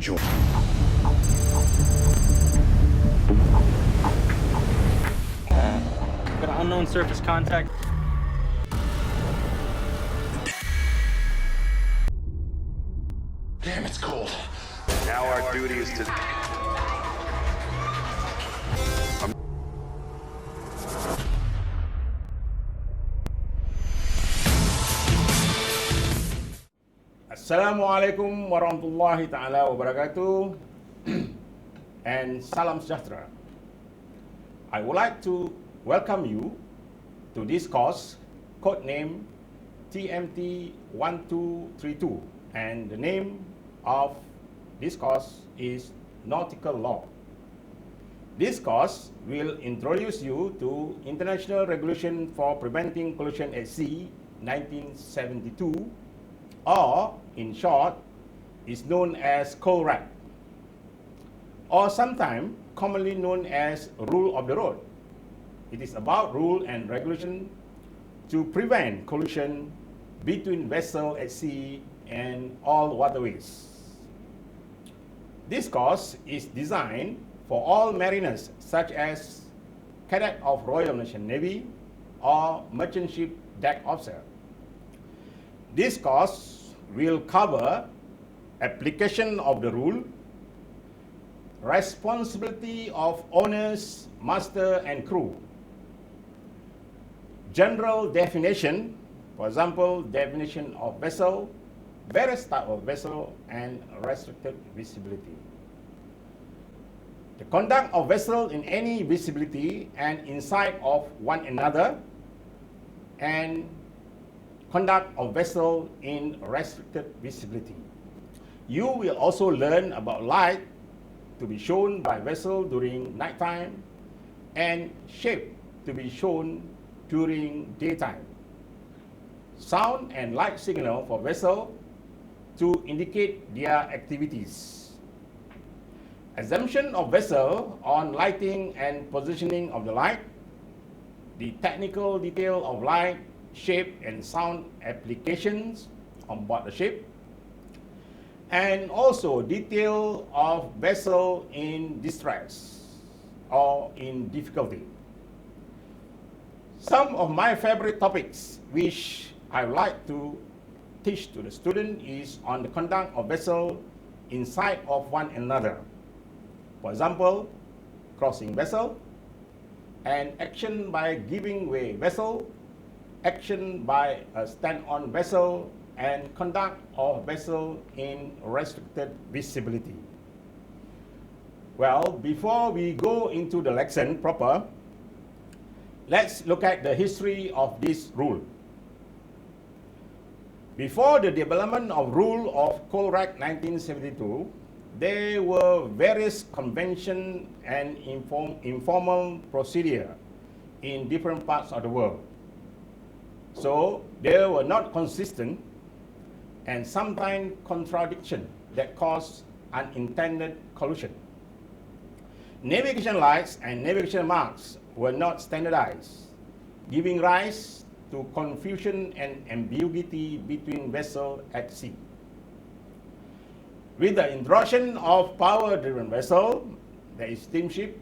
enjoy. Got an unknown surface contact. Damn, it's cold. Now our duty is to... Assalamualaikum warahmatullahi taala wabarakatuh and salam sejahtera. I would like to welcome you to this course, codename TMT 1232, and the name of this course is Nautical Law. This course will introduce you to International Regulation for Preventing Collision at Sea 1972, or in short is known as COLRAC, or sometimes commonly known as Rule of the Road. It is about rule and regulation to prevent collision between vessels at sea and all waterways. This course is designed for all mariners such as cadet of Royal National Navy or merchant ship deck officer. This course will cover application of the rule, responsibility of owners, master and crew, general definition, for example, definition of vessel, various type of vessel, and restricted visibility. The conduct of vessel in any visibility and inside of one another, and conduct of vessel in restricted visibility. You will also learn about light to be shown by vessel during nighttime and shape to be shown during daytime. Sound and light signal for vessel to indicate their activities. Assumption of vessel on lighting and positioning of the light, the technical detail of light, shape and sound applications on board the ship, and also detail of vessel in distress or in difficulty. Some of my favorite topics which I like to teach to the student is on the conduct of vessel inside of one another. For example, crossing vessel, and action by giving way vessel, action by a stand-on vessel, and conduct of vessel in restricted visibility. Well, before we go into the lesson proper, let's look at the history of this rule. Before the development of rule of COLRAC 1972, there were various convention and informal procedure in different parts of the world. So they were not consistent and sometimes contradiction that caused unintended collision. Navigation lights and navigation marks were not standardized, giving rise to confusion and ambiguity between vessels at sea. With the introduction of power-driven vessel, that is steamship,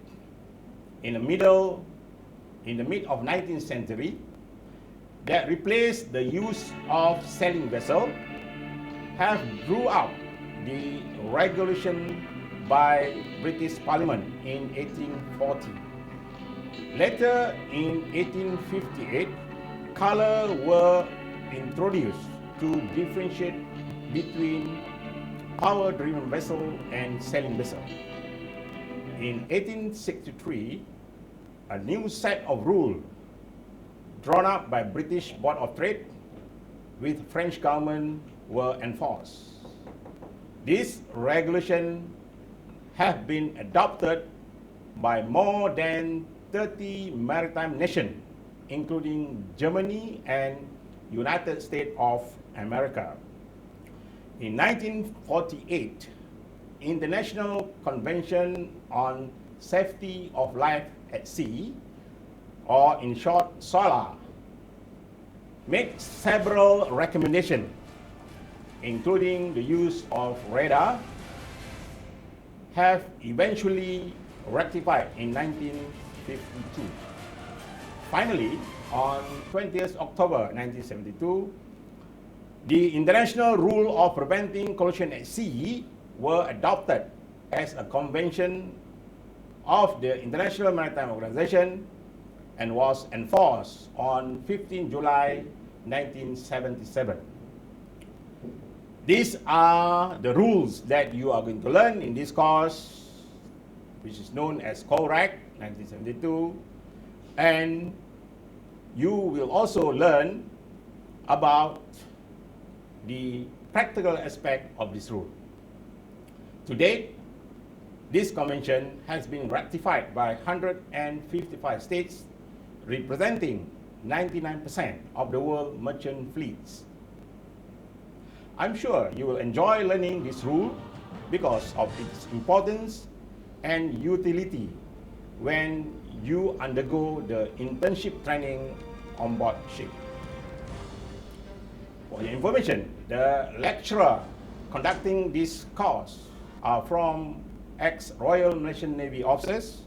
in the mid of 19th century, that replaced the use of sailing vessel, have drew out the regulation by British Parliament in 1840. Later in 1858, color were introduced to differentiate between power-driven vessel and sailing vessel. In 1863, a new set of rules drawn up by British Board of Trade with French government were enforced. These regulations have been adopted by more than 30 maritime nations, including Germany and United States of America. In 1948, International Convention on Safety of Life at Sea, or in short, SOLA, made several recommendations, including the use of radar, have eventually rectified in 1952. Finally, on 20th October 1972, the International Rule of Preventing Collision at Sea were adopted as a convention of the International Maritime Organization and was enforced on 15 July 1977. These are the rules that you are going to learn in this course, which is known as CORAC 1972, and you will also learn about the practical aspect of this rule. To date, this convention has been ratified by 155 states, representing 99% of the world merchant fleets. I'm sure you will enjoy learning this rule because of its importance and utility when you undergo the internship training on board ship. For your information, the lecturer conducting this course are from ex-Royal Malaysian Navy officers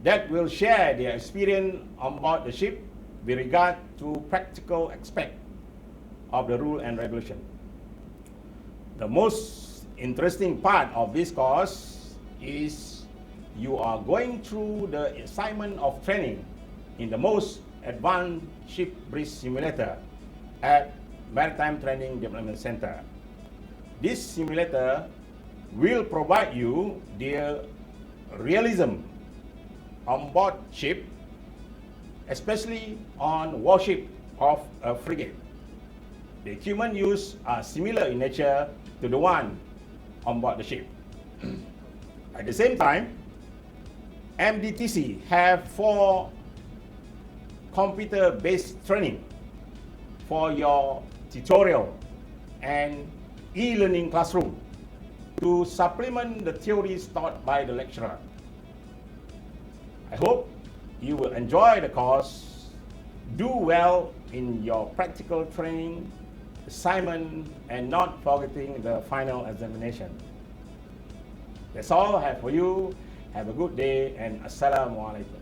that will share their experience on board the ship with regard to practical aspect of the rule and regulation. The most interesting part of this course is you are going through the assignment of training in the most advanced ship bridge simulator at Maritime Training Development Center. This simulator will provide you the realism on board ship, especially on warship of a frigate. The equipment used are similar in nature to the one on board the ship. At the same time, MDTC have 4 computer-based training for your tutorial and e-learning classroom to supplement the theories taught by the lecturer. I hope you will enjoy the course, do well in your practical training, assignment, and not forgetting the final examination. That's all I have for you. Have a good day and Assalamualaikum.